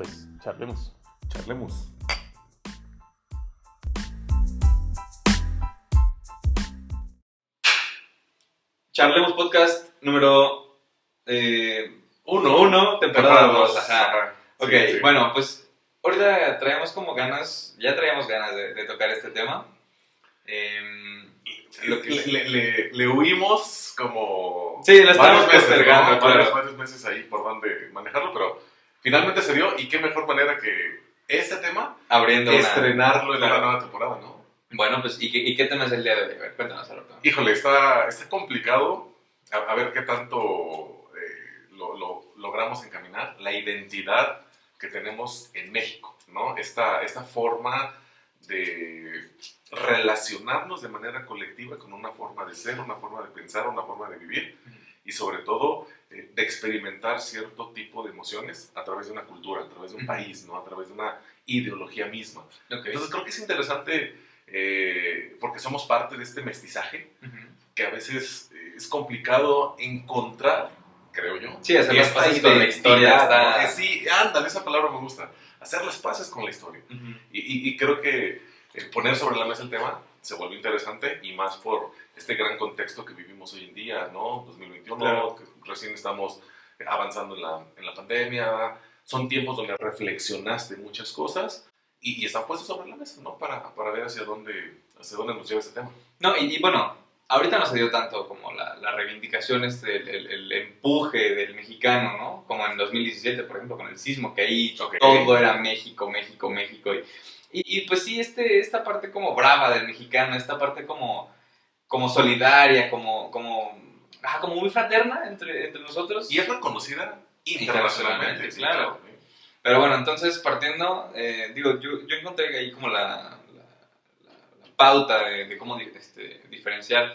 pues, charlemos. Charlemos. Charlemos Podcast número 1, temporada 2. Ajá. Ok, Sí. Bueno, pues ahorita traemos como ganas, ya traíamos ganas de tocar este tema. Le huimos como Sí, lo estamos varios meses, postergando, ¿no? claro. Varios meses ahí por donde manejarlo, pero finalmente se dio y qué mejor manera que este tema Abriendo estrenarlo en claro. una nueva temporada, ¿no? Bueno, pues, ¿y qué tema es el día de hoy? A ver, cuéntanos, Alberto. Híjole, está complicado. A ver qué tanto lo logramos encaminar. La identidad que tenemos en México, ¿no? Esta forma de relacionarnos de manera colectiva con una forma de ser, una forma de pensar, una forma de vivir y sobre todo de experimentar cierto tipo de emociones a través de una cultura, a través de un país, ¿no? A través de una ideología misma. Okay. Entonces creo que es interesante porque somos parte de este mestizaje que a veces es complicado encontrar, creo yo. Sí, hacer las esta paces con la historia. identidad, ¿no? Sí, ándale, esa palabra me gusta. Hacer las paces con la historia. Y creo que poner sobre la mesa el tema se vuelve interesante y más por este gran contexto que vivimos hoy en día, ¿no? 2021, Claro. que recién estamos avanzando en la pandemia. Son tiempos donde reflexionaste muchas cosas y están puestos sobre la mesa, ¿no? Para ver hacia dónde nos lleva ese tema. No, y bueno, ahorita no se dio tanto como la reivindicación, el empuje del mexicano, ¿no? Como en 2017, por ejemplo, con el sismo, que ahí todo era México, México, México. Y pues sí, esta parte como brava del mexicano, esta parte como solidaria, como muy fraterna entre nosotros. Y es reconocida internacionalmente, claro. Pero bueno, entonces partiendo, yo encontré ahí como la pauta de cómo diferenciar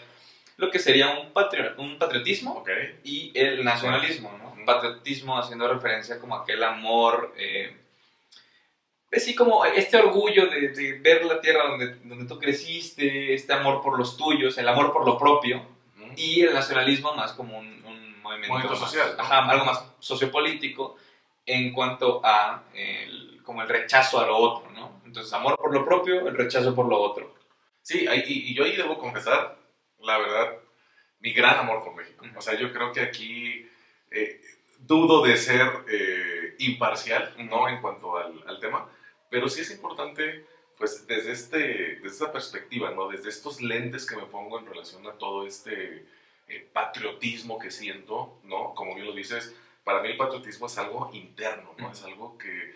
lo que sería un patriotismo y el nacionalismo, ¿no? Patriotismo haciendo referencia como a aquel amor, así como este orgullo de ver la tierra donde tú creciste, este amor por los tuyos, el amor por lo propio, y el nacionalismo más como un movimiento más, social, ¿no? Algo más sociopolítico en cuanto a como el rechazo a lo otro, ¿no? Entonces, amor por lo propio, el rechazo por lo otro. Sí, y yo ahí debo confesar, la verdad, mi gran amor por México. O sea, yo creo que aquí dudo de ser imparcial, ¿no? En cuanto al tema, pero sí es importante, pues, desde esta perspectiva, ¿no? Desde estos lentes que me pongo en relación a todo este patriotismo que siento, ¿no? Como bien lo dices, para mí el patriotismo es algo interno, ¿no? Es algo que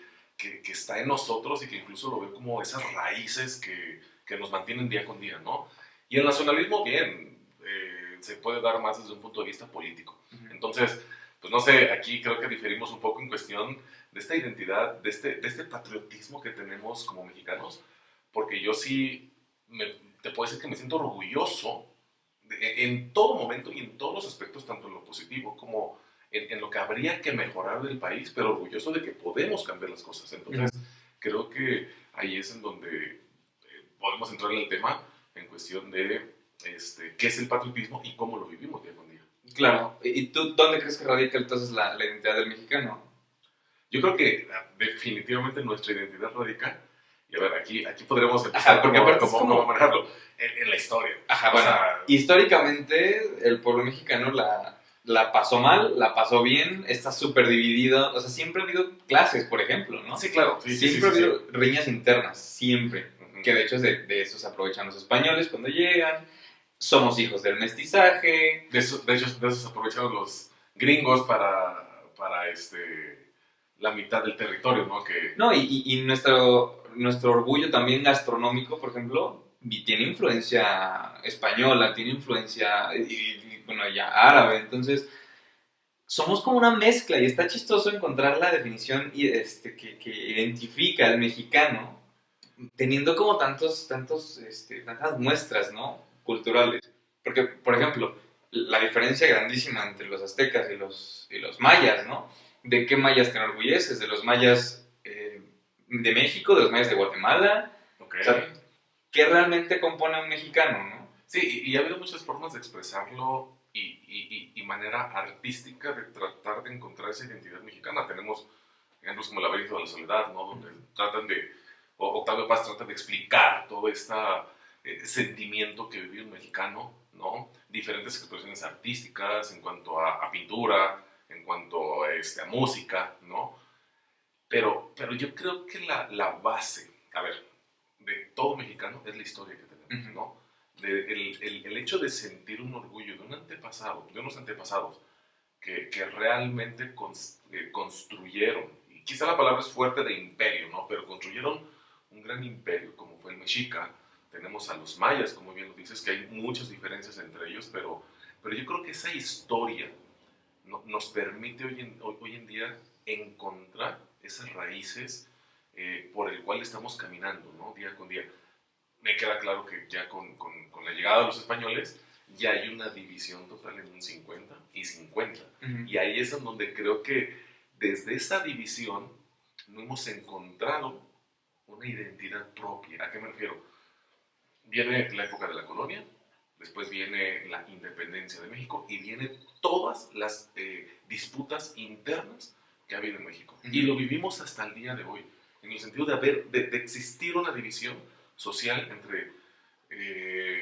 está en nosotros y que incluso lo veo como esas raíces que nos mantienen día con día, ¿no? Y el nacionalismo, bien, se puede dar más desde un punto de vista político. Entonces, pues no sé, aquí creo que diferimos un poco en cuestión de esta identidad, de este patriotismo que tenemos como mexicanos, porque yo sí te puedo decir que me siento orgulloso en todo momento y en todos los aspectos, tanto en lo positivo como en lo que habría que mejorar del país, pero orgulloso de que podemos cambiar las cosas. Entonces, creo que ahí es en donde podemos entrar en el tema en cuestión de qué es el patriotismo y cómo lo vivimos día con día. Claro. ¿Y tú dónde crees que radica entonces la identidad del mexicano? Yo creo que definitivamente nuestra identidad radica, y a ver, aquí podremos empezar cómo manejarlo, en la historia. Ajá, bueno, históricamente el pueblo mexicano la pasó mal, la pasó bien, está súper dividido, o sea, siempre ha habido clases, por ejemplo, ¿no? Sí, claro. Siempre ha habido riñas internas, siempre. Que de hecho de eso se aprovechan los españoles cuando llegan. Somos hijos del mestizaje. De eso se aprovecharon los gringos para la mitad del territorio, ¿no? No, y nuestro orgullo también gastronómico, por ejemplo, tiene influencia española, tiene influencia, bueno, ya árabe. Entonces, somos como una mezcla y está chistoso encontrar la definición que identifica al mexicano teniendo como tantas muestras, ¿no? Culturales. Porque, por ejemplo, la diferencia grandísima entre los aztecas y los mayas, ¿no? ¿De qué mayas te enorgulleces? ¿De los mayas de México, de los mayas de Guatemala? O sea, ¿qué realmente compone a un mexicano, no? Sí, y ha habido muchas formas de expresarlo y manera artística de tratar de encontrar esa identidad mexicana. Tenemos ejemplos como El laberinto de la soledad, ¿no? Donde tratan de, Octavio Paz trata de explicar todo este sentimiento que vivió un mexicano, ¿no? Diferentes expresiones artísticas en cuanto a pintura, en cuanto a música, ¿no? Pero yo creo que la base, a ver, de todo mexicano es la historia que tenemos, ¿no? El hecho de sentir un orgullo de un antepasado, de unos antepasados que realmente construyeron, y quizá la palabra es fuerte de imperio, ¿no? Pero construyeron un gran imperio como fue el mexica. Tenemos a los mayas, como bien lo dices, que hay muchas diferencias entre ellos, pero yo creo que esa historia nos permite hoy en día encontrar esas raíces por el cual estamos caminando, ¿no? Día con día. Me queda claro que ya con la llegada de los españoles ya hay una división total en un 50 y 50. Y ahí es en donde creo que desde esa división no hemos encontrado una identidad propia. ¿A qué me refiero? Viene la época de la colonia, después viene la independencia de México y vienen todas las disputas internas que ha habido en México. Y lo vivimos hasta el día de hoy, en el sentido de existir una división social entre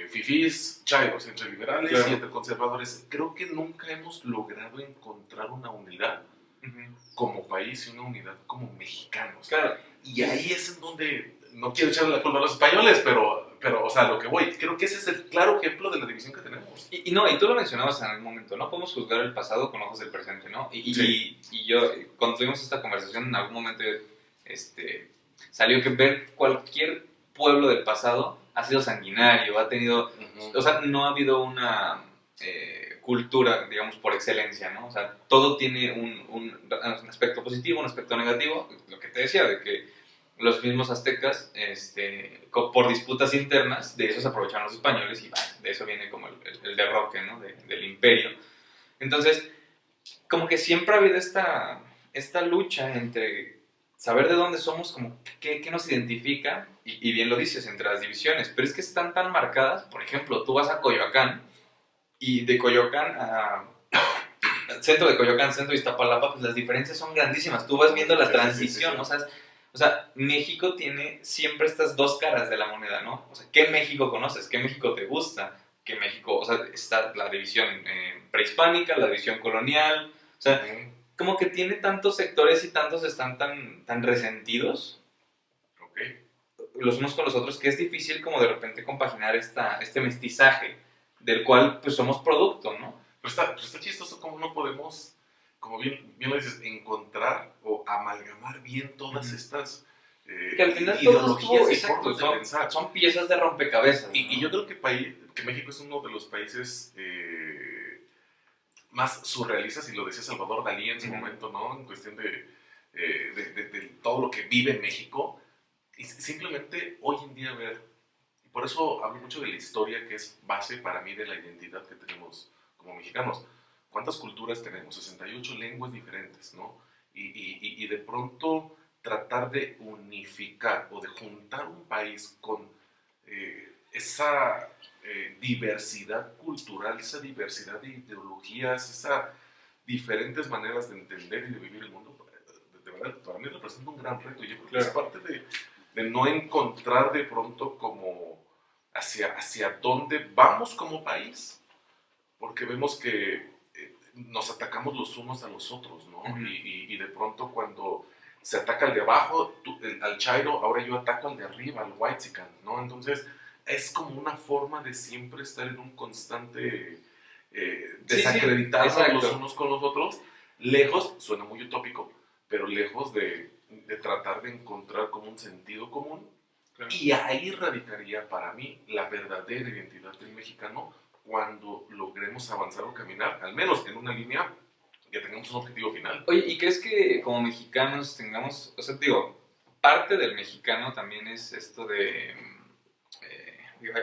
fifís, chairos, entre liberales y entre conservadores. Creo que nunca hemos logrado encontrar una unidad como país y una unidad como mexicanos. Claro. Y ahí es en donde, no quiero echarle la culpa a los españoles, pero o sea, lo que voy, creo que ese es el claro ejemplo de la división que tenemos. Y tú lo mencionabas en algún momento, no podemos juzgar el pasado con ojos del presente, ¿no? Y yo, cuando tuvimos esta conversación, en algún momento salió que ver cualquier pueblo del pasado ha sido sanguinario, ha tenido, o sea, no ha habido una cultura, digamos, por excelencia, ¿no? O sea, todo tiene un aspecto positivo, un aspecto negativo, lo que te decía, de que los mismos aztecas, por disputas internas, de eso se aprovecharon los españoles y de eso viene como el derroque, ¿no? Del imperio. Entonces, como que siempre ha habido esta lucha entre saber de dónde somos, como qué nos identifica, y bien lo dices, entre las divisiones, pero es que están tan marcadas. Por ejemplo, tú vas a Coyoacán, y de Coyoacán a centro de Coyoacán, centro de Iztapalapa, pues las diferencias son grandísimas. Tú vas viendo la transición, sí. O sea, México tiene siempre estas dos caras de la moneda, ¿no? O sea, ¿qué México conoces? ¿Qué México te gusta? ¿Qué México? O sea, está la división prehispánica, la división colonial, o sea, como que tiene tantos sectores y tantos están tan resentidos, los unos con los otros, que es difícil como de repente compaginar este mestizaje del cual pues somos producto, ¿no? Pero está chistoso cómo no podemos, como bien lo dices, encontrar o amalgamar bien todas estas que al final ideologías y formas de pensar. Son piezas de rompecabezas. Y yo creo que México es uno de los países más surrealistas, y lo decía Salvador Dalí en su momento, ¿no? En cuestión de todo lo que vive en México. Y simplemente hoy en día ver, y por eso hablo mucho de la historia, que es base para mí de la identidad que tenemos como mexicanos. ¿Cuántas culturas tenemos? 68 lenguas diferentes, ¿no? Y de pronto tratar de unificar o de juntar un país con esa diversidad cultural, esa diversidad de ideologías, esas diferentes maneras de entender y de vivir el mundo, de verdad, para mí representa un gran reto. Yo creo que es parte de no encontrar de pronto como hacia dónde vamos como país, porque vemos que nos atacamos los unos a los otros, ¿no? Y de pronto cuando se ataca al de abajo, al chairo, ahora yo ataco al de arriba, al whitexican, ¿no? Entonces es como una forma de siempre estar en un constante desacreditarnos los unos con los otros, lejos, suena muy utópico, pero lejos de tratar de encontrar como un sentido común. Claro. Y ahí radicaría para mí la verdadera identidad del mexicano, cuando logremos avanzar o caminar, al menos en una línea que tengamos un objetivo final. Oye, ¿y crees que como mexicanos tengamos, o sea, digo, parte del mexicano también es esto de,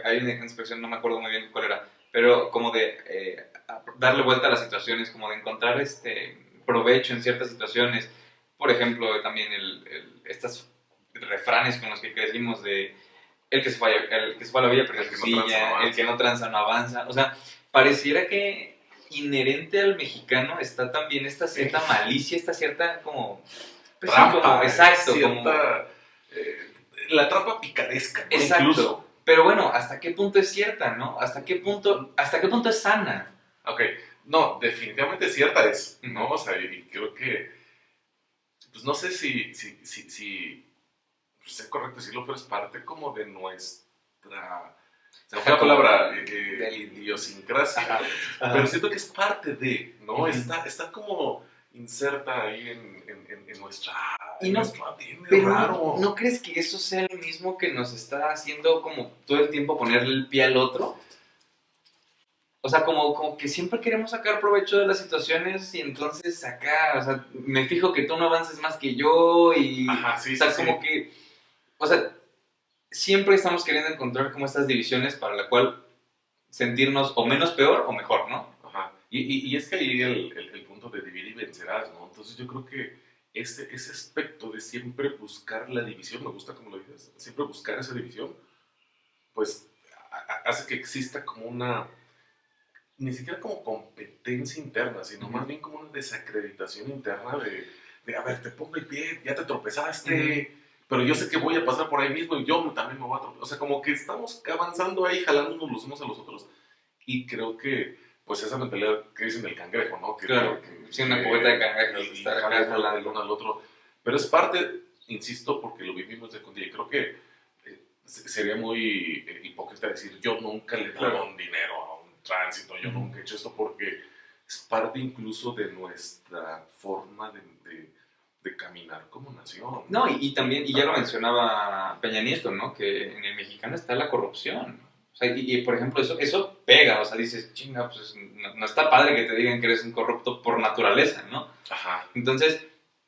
hay una expresión, no me acuerdo muy bien cuál era, pero como de darle vuelta a las situaciones, como de encontrar provecho en ciertas situaciones? Por ejemplo, también estos refranes con los que crecimos de el que se fue a la villa perdió su silla, el que no tranza no avanza. O sea, pareciera que inherente al mexicano está también esta cierta malicia, esta cierta como Pues sí, trampa, exacto, cierta, la trampa picaresca, ¿no? exacto. Incluso. Pero bueno, ¿hasta qué punto es cierta, no? ¿Hasta qué punto es sana? Ok, no, definitivamente cierta es, ¿no? O sea, y creo que, pues no sé si pues, es correcto decirlo, pero es parte como de nuestra, se me fue la palabra, idiosincrasia, pero siento que es parte de, ¿no? Ujú. Está como inserta ahí en nuestra, Y en no, nuestro ADN Pero raro. ¿no crees que eso sea lo mismo que nos está haciendo como todo el tiempo ponerle el pie al otro? O sea, como que siempre queremos sacar provecho de las situaciones y entonces acá, o sea, me fijo que tú no avances más que yo y, Ajá, sí, o sea, sí, como sí. que, o sea, siempre estamos queriendo encontrar como estas divisiones para la cual sentirnos o menos peor o mejor, ¿no? Ajá. Y es que ahí el punto de dividir y vencerás, ¿no? Entonces yo creo que ese aspecto de siempre buscar la división, me gusta como lo dices, siempre buscar esa división, pues hace que exista como una, ni siquiera como competencia interna, sino más bien como una desacreditación interna a ver, te pongo el pie, ya te tropezaste, pero yo sé que voy a pasar por ahí mismo y yo también me voy a tropezar. O sea, como que estamos avanzando ahí, jalándonos los unos a los otros. Y creo que, pues, esa mentalidad que dicen del cangrejo, ¿no? Claro, sí, una cubeta de cangrejos, y estar acá jalan jalando. el uno al otro. Pero es parte, insisto, porque lo vivimos de con día. Y creo que sería muy hipócrita decir, yo nunca le he dado un dinero a un tránsito, yo nunca he hecho esto, porque es parte incluso de nuestra forma de caminar como nación. No, y también, y ya lo mencionaba Peña Nieto, ¿no? Que en el mexicano está la corrupción. O sea, y, por ejemplo, eso pega, o sea, dices, chinga, pues no está padre que te digan que eres un corrupto por naturaleza, ¿no? Ajá. Entonces,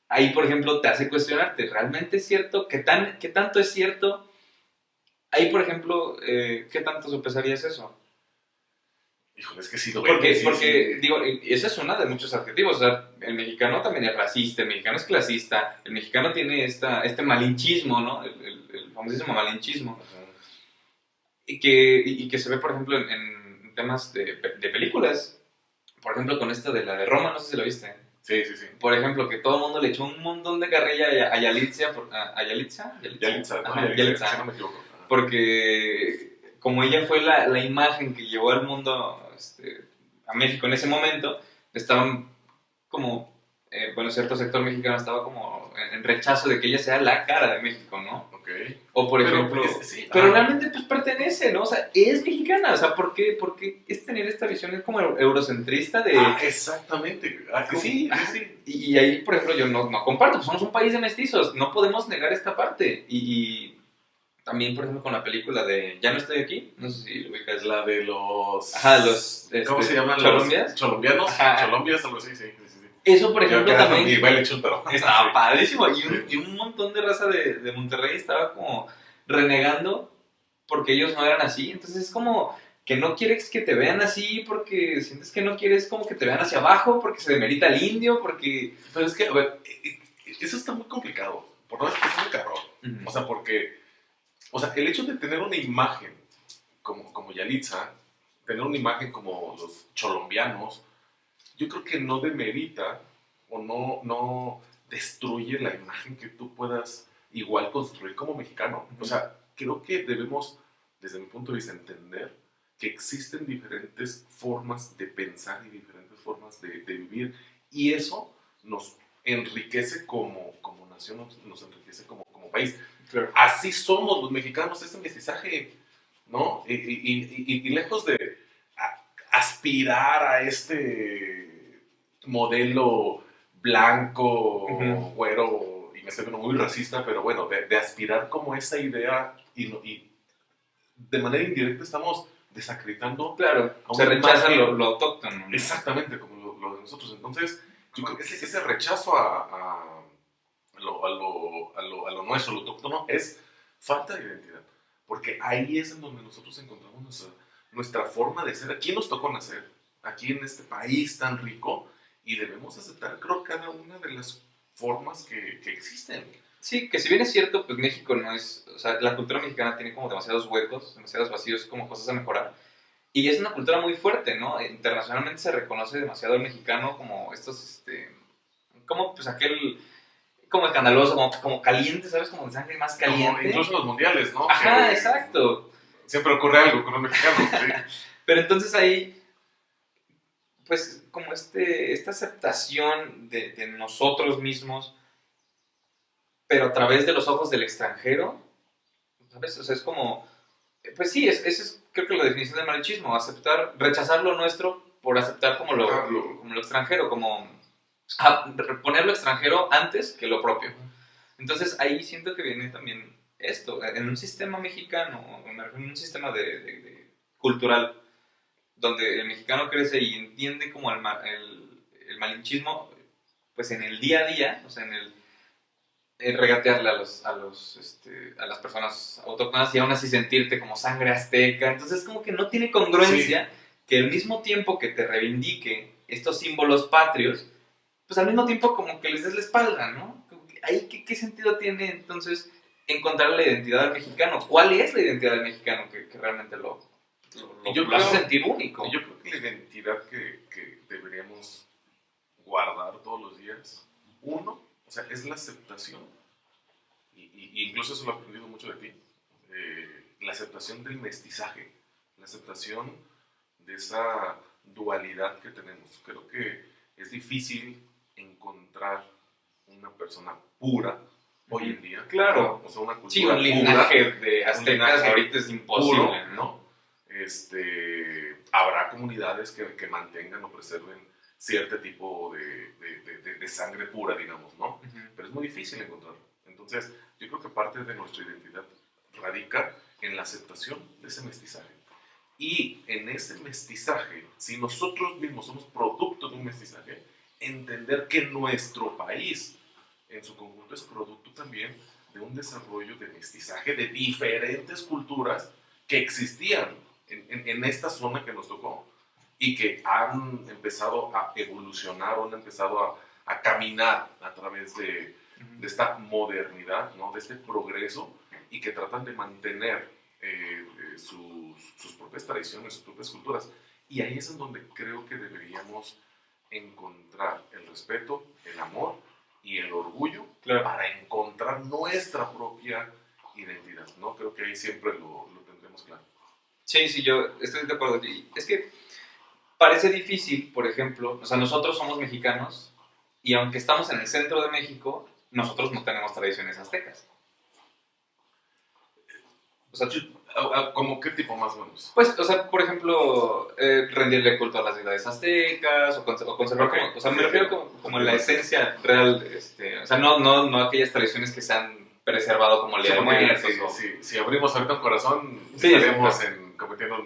ahí, por ejemplo, te hace cuestionarte, ¿realmente es cierto? ¿Qué tanto es cierto? Ahí, por ejemplo, ¿qué tanto sopesarías eso? Híjole, es que sí duele. Porque Sí. digo, esa es una de muchos adjetivos. O sea, el mexicano también es racista, el mexicano es clasista, el mexicano tiene este malinchismo, ¿no? El famosísimo malinchismo. Ajá. Y que se ve, por ejemplo, en temas de películas. Por ejemplo, con esta de la de Roma, no sé si lo viste. Sí. Por ejemplo, que todo el mundo le echó un montón de carrilla a Yalitza. ¿A Yalitza? Yalitza, ¿no? Ajá, Yalitza, Yalitza. si no me equivoco. Ajá. Porque como ella fue la imagen que llevó al mundo, a México en ese momento, estaban como, bueno, cierto sector mexicano estaba como en rechazo de que ella sea la cara de México, ¿no? Ok. O por ejemplo, sí, pero realmente pues pertenece, ¿no? O sea, es mexicana, o sea, ¿por qué es tener esta visión como eurocentrista de... Exactamente. como- Sí. Y ahí, por ejemplo, yo no comparto, pues somos un país de mestizos, no podemos negar esta parte. Y también, por ejemplo, con la película de Ya no estoy aquí, no sé si lo ubicas. La de los... Ajá, los... ¿Cómo se llaman? ¿Cholombias? Cholombianos. Ajá. Colombias, algo así, sí. Eso, por ejemplo, también... Y baile chuntaro. Estaba padrísimo. Y un montón de raza de Monterrey estaba como renegando porque ellos no eran así. Entonces es como que no quieres que te vean así porque sientes que no quieres como que te vean hacia abajo porque se demerita el indio, porque... Pero es que, a ver, eso está muy complicado. Por no decir que es muy cabrón. O sea, porque... O sea, el hecho de tener una imagen como Yalitza, tener una imagen como los cholombianos, yo creo que no demerita o no destruye la imagen que tú puedas igual construir como mexicano. O sea, creo que debemos, desde mi punto de vista, entender que existen diferentes formas de pensar y diferentes formas de vivir, y eso nos enriquece como nación, nos enriquece como país. Claro. Así somos los mexicanos, este mestizaje, ¿no? Y lejos de aspirar a este modelo blanco, güero, y me estoy viendo muy racista, pero bueno, de aspirar como esa idea y de manera indirecta estamos desacreditando. Claro, a se una rechaza imagen. lo autóctono, ¿no? Exactamente, como lo de nosotros. Entonces, yo creo que ese rechazo a lo nuestro, lo autóctono, es falta de identidad. Porque ahí es en donde nosotros encontramos nuestra forma de ser. Aquí nos tocó nacer, aquí en este país tan rico, y debemos aceptar, creo, cada una de las formas que existen. Sí, que si bien es cierto, pues México no es... O sea, la cultura mexicana tiene como demasiados huecos, demasiados vacíos, como cosas a mejorar. Y es una cultura muy fuerte, ¿no? Internacionalmente se reconoce demasiado al mexicano como estos, como pues aquel como escandaloso, como caliente, ¿sabes? Como de sangre más caliente. No, incluso los mundiales, ¿no? Ajá, Que exacto. siempre ocurre algo con un mexicano. ¿Sí? Pero entonces ahí, pues, como esta aceptación de nosotros mismos, pero a través de los ojos del extranjero, ¿sabes? O sea, es como, pues sí, esa es creo que la definición del malinchismo, rechazar lo nuestro por aceptar como como lo extranjero, como poner lo extranjero antes que lo propio. Entonces ahí siento que viene también esto, en un sistema mexicano, en un sistema cultural, donde el mexicano crece y entiende como el malinchismo, pues en el día a día, o sea, en el regatearle a las personas autóctonas y aún así sentirte como sangre azteca. Entonces como que no tiene congruencia que al mismo tiempo que te reivindique estos símbolos patrios, pues al mismo tiempo como que les des la espalda, ¿no? Ahí, ¿qué sentido tiene entonces encontrar la identidad del mexicano? ¿Cuál es la identidad del mexicano que realmente lo hace sentir único? Yo creo que la identidad que deberíamos guardar todos los días, uno, o sea, es la aceptación, y incluso eso lo he aprendido mucho de ti, la aceptación del mestizaje, la aceptación de esa dualidad que tenemos. Creo que es difícil encontrar una persona pura hoy en día. Claro. ¿No? O sea, una cultura sí, un linaje pura, de aztecas ahorita es imposible, puro, ¿no? Habrá comunidades que mantengan o preserven cierto tipo de sangre pura, digamos, ¿no? Pero es muy difícil encontrarlo. Entonces, yo creo que parte de nuestra identidad radica en la aceptación de ese mestizaje. Y en ese mestizaje, si nosotros mismos somos producto de un mestizaje, entender que nuestro país en su conjunto es producto también de un desarrollo de mestizaje de diferentes culturas que existían en esta zona que nos tocó y que han empezado a evolucionar o han empezado a caminar a través de esta modernidad, ¿no? De este progreso, y que tratan de mantener sus propias tradiciones, sus propias culturas. Y ahí es en donde creo que deberíamos encontrar el respeto, el amor y el orgullo, claro, para encontrar nuestra propia identidad, ¿no? Creo que ahí siempre lo tendremos claro. Sí, yo estoy de acuerdo. Es que parece difícil, por ejemplo, o sea, nosotros somos mexicanos y aunque estamos en el centro de México, nosotros no tenemos tradiciones aztecas. O sea, ¿cómo qué tipo más o menos? Pues, o sea, por ejemplo, rendirle culto a las deidades aztecas o conservar Okay. o sea, me refiero como la esencia real, o sea, no aquellas tradiciones que se han preservado como el Día de Muertos. Si abrimos ahorita un corazón, estaremos cometiendo un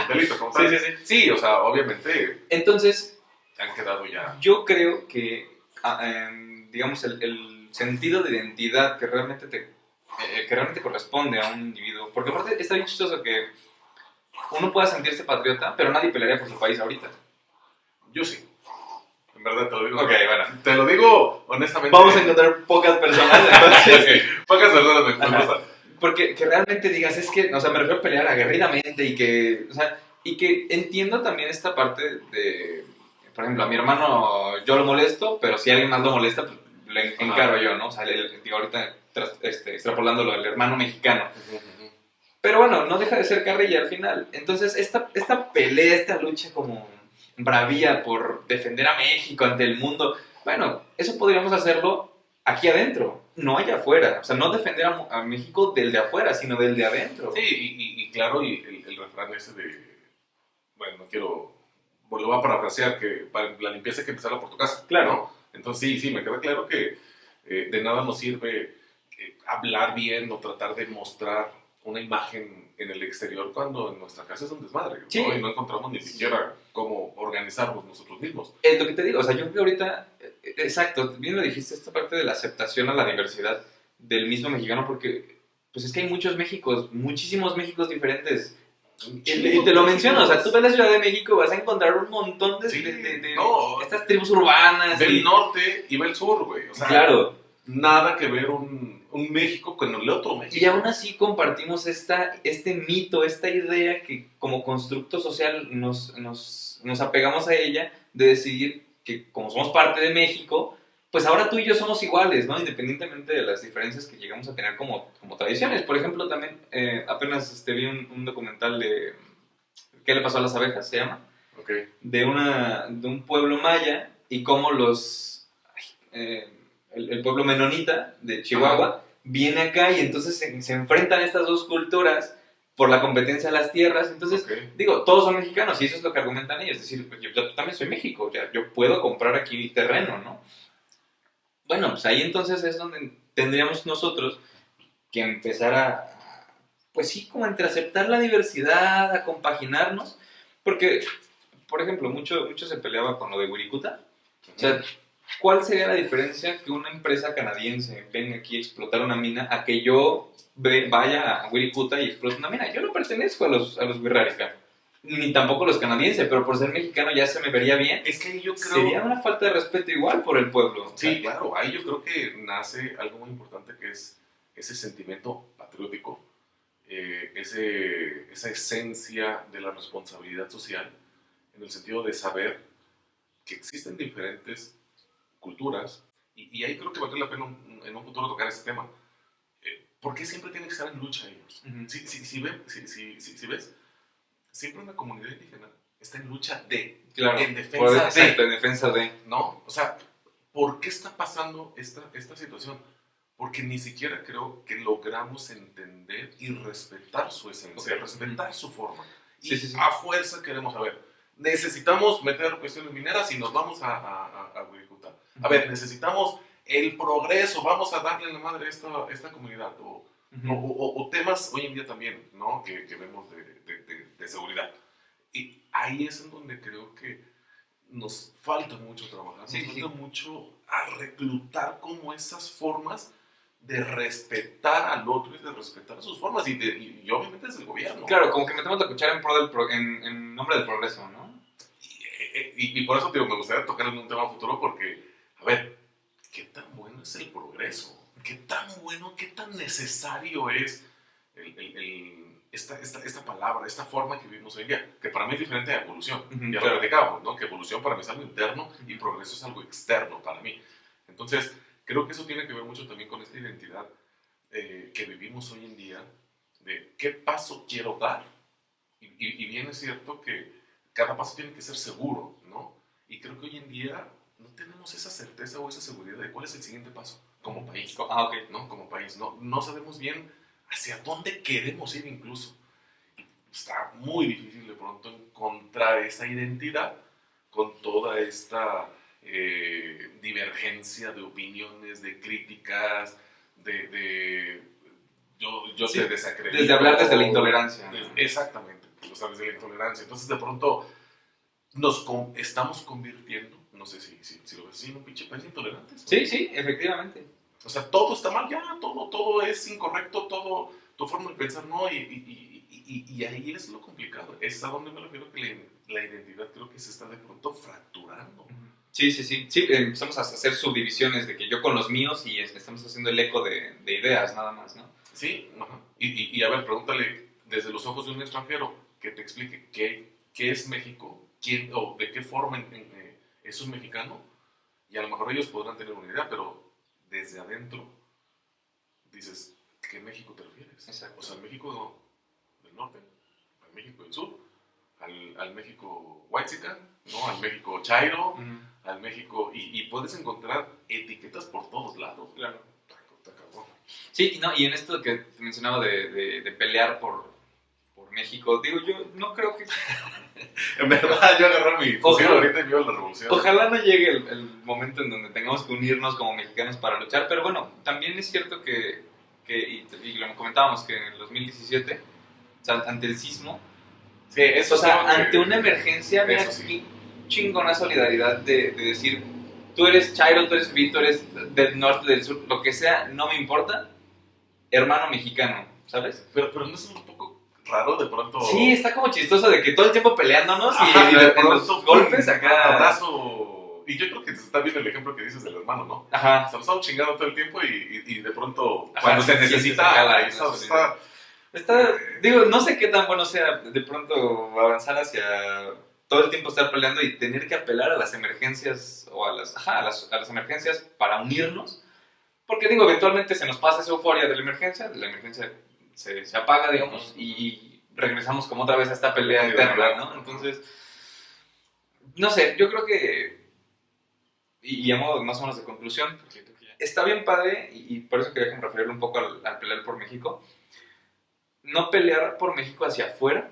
delito como tal. Sí, o sea, obviamente. Entonces, han quedado ya. Yo creo que, digamos, el sentido de identidad que realmente corresponde a un individuo, porque aparte está bien chistoso que uno pueda sentirse patriota, pero nadie pelearía por su país ahorita. Yo sí. En verdad te lo digo. Ok, bueno. Te lo digo honestamente. Vamos a encontrar pocas personas, entonces. Okay. Pocas personas me gustan. Porque que realmente digas, es que, o sea, me refiero a pelear aguerridamente y que entiendo también esta parte de, por ejemplo, a mi hermano yo lo molesto, pero si alguien más lo molesta, pues le encaro yo, ¿no? O sea, digo ahorita extrapolando lo del hermano mexicano. Pero bueno, no deja de ser carrilla al final. Entonces, esta pelea, esta lucha como bravía por defender a México ante el mundo, bueno, eso podríamos hacerlo aquí adentro, no allá afuera. O sea, no defender a México del de afuera, sino del de adentro. Sí, y claro, y el refrán ese de, bueno, no quiero, lo voy a parafrasear, que para la limpieza hay que empezarla por tu casa. Claro. ¿no? Entonces sí, me queda claro que de nada nos sirve hablar bien o tratar de mostrar una imagen en el exterior cuando en nuestra casa es un desmadre, sí. ¿no? Y no encontramos ni siquiera cómo organizarnos nosotros mismos. Es lo que te digo, o sea, yo creo que ahorita, exacto, bien lo dijiste, esta parte de la aceptación a la diversidad del mismo mexicano, porque pues es que hay muchos Méxicos, muchísimos Méxicos diferentes. Y te lo menciono, o sea, tú ves la Ciudad de México, vas a encontrar un montón de estas tribus urbanas. Ve el norte y ve el sur, güey. O sea, claro. Nada que ver un México con el otro México. Y aún así compartimos este mito, esta idea que como constructo social nos apegamos a ella, de decidir que como somos parte de México, pues ahora tú y yo somos iguales, ¿no? Independientemente de las diferencias que llegamos a tener como tradiciones. Por ejemplo, también apenas vi un documental de ¿Qué le pasó a las abejas? Se llama. Okay. De un pueblo maya y cómo el pueblo menonita de Chihuahua viene acá y entonces se enfrentan estas dos culturas por la competencia de las tierras. Entonces, digo, todos son mexicanos y eso es lo que argumentan ellos. Es decir, pues yo también soy México, o sea, yo puedo comprar aquí terreno, ¿no? Bueno, pues ahí entonces es donde tendríamos nosotros que empezar pues sí, como entre aceptar la diversidad, a compaginarnos, porque, por ejemplo, mucho se peleaba con lo de Wirikuta. O sea, ¿cuál sería la diferencia que una empresa canadiense venga aquí a explotar una mina a que yo vaya a Wirikuta y explote una mina? Yo no pertenezco a los Wirrárica, ni tampoco a los canadienses, pero por ser mexicano ya se me vería bien. Es que yo creo... Sería una falta de respeto igual por el pueblo. Sí, claro, ahí yo creo que nace algo muy importante que es ese sentimiento patriótico, esa esencia de la responsabilidad social, en el sentido de saber que existen diferentes culturas, y ahí creo que vale la pena en un futuro tocar ese tema. ¿Por qué siempre tienen que estar en lucha ellos? Si ves, siempre una comunidad indígena está en lucha en defensa de, ¿no? O sea, ¿por qué está pasando esta situación? Porque ni siquiera creo que logramos entender y respetar su esencia, respetar su forma. Y a fuerza queremos saber. Necesitamos meter cuestiones mineras y nos vamos a Wirikuta. A ver, necesitamos el progreso, vamos a darle la madre a esta comunidad. O temas hoy en día también, ¿no? que vemos de seguridad. Y ahí es en donde creo que nos falta mucho trabajar, nos falta mucho a reclutar como esas formas de respetar al otro y de respetar sus formas y obviamente es el gobierno. Claro, como que metemos la cuchara en nombre del progreso, ¿no? Y por eso, tío, me gustaría tocar en un tema futuro porque, a ver, ¿qué tan bueno es el progreso? ¿Qué tan bueno, qué tan necesario es esta palabra, esta forma que vivimos hoy en día? Que para mí es diferente a evolución. Ya lo platicamos, ¿no? Que evolución para mí es algo interno y progreso es algo externo para mí. Entonces, creo que eso tiene que ver mucho también con esta identidad que vivimos hoy en día, de qué paso quiero dar. Y bien es cierto que cada paso tiene que ser seguro, ¿no? Y creo que hoy en día no tenemos esa certeza o esa seguridad de cuál es el siguiente paso como país. ¿No? Como país. No sabemos bien hacia dónde queremos ir incluso. Está muy difícil de pronto encontrar esa identidad con toda esta divergencia de opiniones, de críticas, yo te desacredito. Desde hablar desde la intolerancia. Exactamente, o sea, desde la intolerancia. Entonces de pronto estamos convirtiendo, no sé si lo ves así, en un pinche país intolerante. ¿No? Sí, efectivamente. O sea, todo está mal ya, todo es incorrecto, tu forma de pensar no, y ahí es lo complicado. Es a donde me refiero que la identidad creo que se está de pronto fracturando. Sí, empezamos a hacer subdivisiones de que yo con los míos y estamos haciendo el eco de ideas nada más, ¿no? Sí, ajá. Y a ver, pregúntale desde los ojos de un extranjero que te explique qué es México, quién o de qué forma es un mexicano, y a lo mejor ellos podrán tener una idea, pero desde adentro dices, ¿qué México te refieres? Exacto. O sea, al México del norte, al México del sur, al México whitezican, ¿no? Al México chairo, al México... Y puedes encontrar etiquetas por todos lados. Claro. Está cabrón. Sí, y en esto que te mencionaba de pelear por México, digo, yo no creo que... En verdad, yo agarré mi fusil ahorita y vio la revolución. Ojalá no llegue el momento en donde tengamos que unirnos como mexicanos para luchar, pero bueno, también es cierto que y lo comentábamos, que en el 2017, o sea, ante el sismo, sí, eso, o sea, ante una emergencia, mira qué chingona solidaridad de decir, tú eres chairo, tú eres vi, tú eres del norte, del sur, lo que sea, no me importa, hermano mexicano, ¿sabes? Pero no es un poco raro de pronto. Sí, está como chistoso de que todo el tiempo peleándonos y de pronto golpes acá. Abrazo. Y yo creo que está bien el ejemplo que dices del hermano, ¿no? Ajá. Se lo estamos chingando todo el tiempo y de pronto, cuando se necesita, digo, no sé qué tan bueno sea de pronto avanzar hacia todo el tiempo estar peleando y tener que apelar a las emergencias o a las emergencias para unirnos. Porque digo, eventualmente se nos pasa esa euforia de la emergencia se apaga, digamos, y regresamos como otra vez a esta pelea eterna, ¿no? Entonces, no sé, yo creo que, y a modo más o menos de conclusión, está bien padre, y por eso quería referirlo un poco al pelear por México. No pelear por México hacia afuera,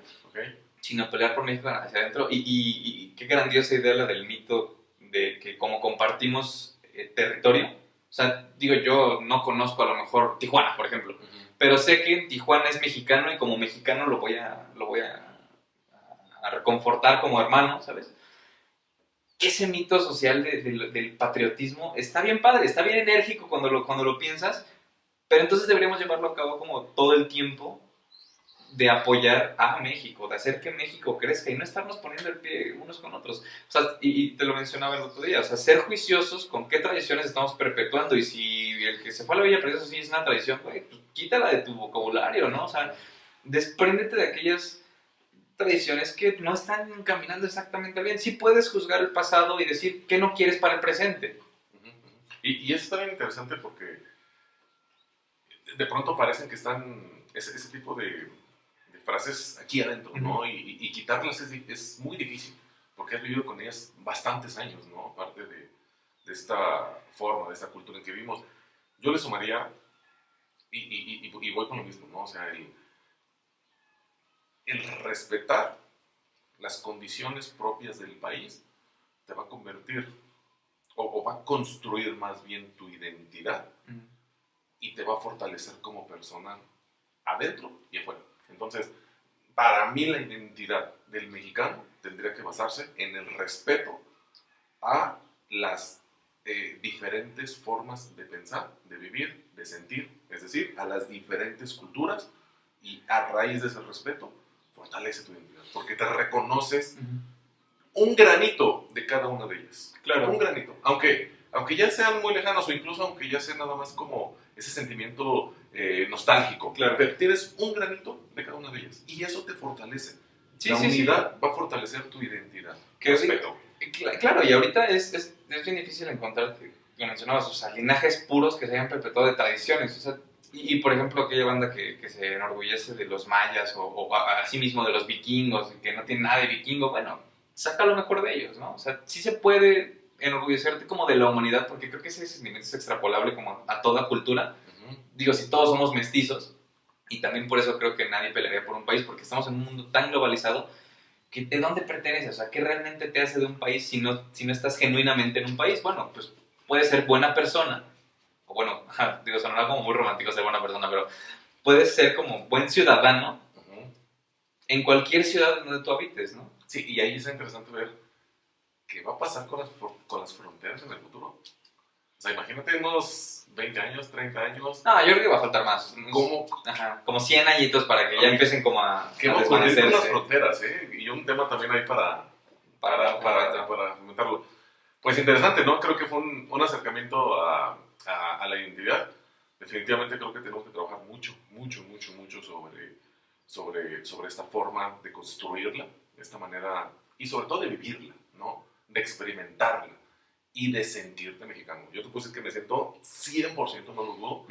sino pelear por México hacia adentro. Y qué grandiosa idea la del mito de que como compartimos territorio, o sea, digo, yo no conozco a lo mejor Tijuana, por ejemplo, pero sé que Tijuana es mexicano y como mexicano lo voy a reconfortar como hermano, ¿sabes? Ese mito social del patriotismo está bien padre, está bien enérgico cuando lo piensas, pero entonces deberíamos llevarlo a cabo como todo el tiempo, de apoyar a México, de hacer que México crezca y no estarnos poniendo el pie unos con otros. O sea, y te lo mencionaba el otro día, o sea, ser juiciosos con qué tradiciones estamos perpetuando, y si el que se fue a la Villa Preciosa sí es una tradición, pues quítala de tu vocabulario, ¿no? O sea, despréndete de aquellas tradiciones que no están caminando exactamente bien. Sí puedes juzgar el pasado y decir qué no quieres para el presente. Y eso está bien interesante porque de pronto parecen que están ese tipo de frases aquí adentro, ¿no? Y quitarlas es muy difícil, porque has vivido con ellas bastantes años, ¿no? Aparte de esta forma, de esta cultura en que vivimos. Yo le sumaría, y voy con lo mismo, ¿no? O sea, el respetar las condiciones propias del país te va a convertir, o va a construir más bien tu identidad, y te va a fortalecer como persona adentro y afuera. Entonces, para mí la identidad del mexicano tendría que basarse en el respeto a las diferentes formas de pensar, de vivir, de sentir, es decir, a las diferentes culturas, y a raíz de ese respeto fortalece tu identidad, porque te reconoces un granito de cada una de ellas. Claro. Un granito. Aunque ya sean muy lejanos, o incluso aunque ya sea nada más como ese sentimiento nostálgico. Claro. Pero tienes un granito de cada una de ellas. Y eso te fortalece. Sí, la sí, unidad va a fortalecer tu identidad. Que respeto. Claro, y ahorita es bien difícil encontrar, lo mencionabas, o sea, linajes puros que se hayan perpetuado de tradiciones. O sea, y por ejemplo, aquella banda que se enorgullece de los mayas o así mismo de los vikingos, que no tiene nada de vikingo, bueno, saca lo mejor de ellos, ¿no? O sea, sí se puede enorgullecerte como de la humanidad, porque creo que ese sentimiento es extrapolable como a toda cultura. Digo, si todos somos mestizos, y también por eso creo que nadie pelearía por un país, porque estamos en un mundo tan globalizado, que ¿de dónde perteneces? O sea, ¿qué realmente te hace de un país si no estás genuinamente en un país? Bueno, pues puedes ser buena persona, o bueno, digo, sonará como muy romántico ser buena persona, pero puedes ser como buen ciudadano en cualquier ciudad donde tú habites, ¿no? Sí, y ahí es interesante ver qué va a pasar con las fronteras en el futuro. O sea, imagínate unos 20 años, 30 años. No, yo creo que va a faltar más. ¿Cómo? Como 100 añitos para que ya empiecen como a ¿Qué va a ocurrir con las fronteras? Y un tema también ahí para comentarlo. Pues interesante, ¿no? Creo que fue un acercamiento a la identidad. Definitivamente creo que tenemos que trabajar mucho sobre esta forma de construirla, de esta manera, y sobre todo de vivirla, ¿no? De experimentarla y de sentirte mexicano. Yo te puedo decir que me siento 100%, no lo dudo,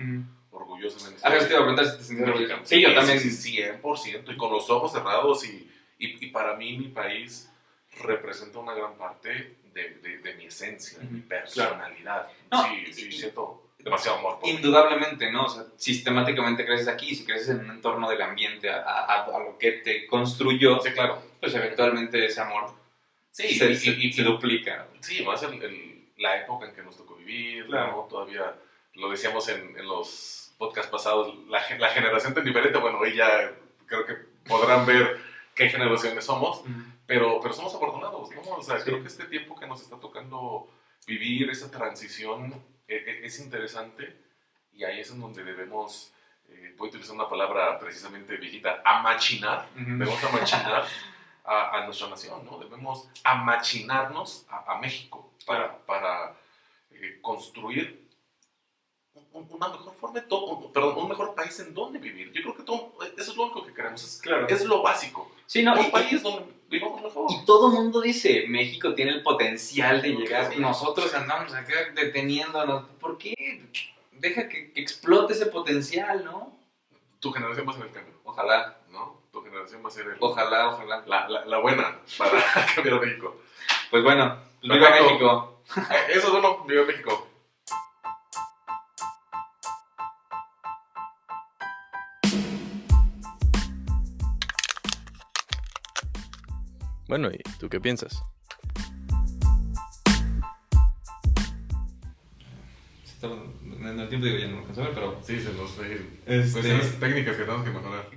orgullosamente. A ver, te iba a preguntar si te sientes mexicano. Sí, yo también. Sí, 100%, y con los ojos cerrados, y para mí mi país representa una gran parte de mi esencia, de mi personalidad. Claro. Sí, siento demasiado amor. Indudablemente, ¿no? O sea, sistemáticamente creces aquí, si creces en un entorno del ambiente, a lo que te construyó, sí, claro, pues eventualmente ese amor se duplica. Sí, más la época en que nos tocó vivir, claro. ¿No? Todavía lo decíamos en los podcasts pasados, la generación tan diferente, bueno, hoy ya creo que podrán ver qué generaciones somos, pero somos afortunados, ¿no? O sea, creo que este tiempo que nos está tocando vivir, esa transición, es interesante, y ahí es en donde debemos, voy a utilizar una palabra precisamente viejita, amachinar, debemos amachinar a nuestra nación, ¿no? Debemos amachinarnos a México para construir una mejor forma un mejor país en donde vivir. Yo creo que eso es lo único que queremos, es lo básico. Sí, no, un país donde vivamos mejor. Y todo el mundo dice, México tiene el potencial de llegar. Sí. Nosotros andamos acá deteniéndonos. ¿Por qué? Deja que explote ese potencial, ¿no? Tu generación va a ser el cambio, Ojalá, ¿no? Tu generación va a ser ojalá. la buena para cambiar a México. Pues bueno, viva Perfecto. México. Eso es bueno, viva México. Bueno, ¿y tú qué piensas? En el tiempo digo, ya no me alcanzó a ver, pero Sí, se nos fue. Este- Cuestiones técnicas que tenemos que mejorar.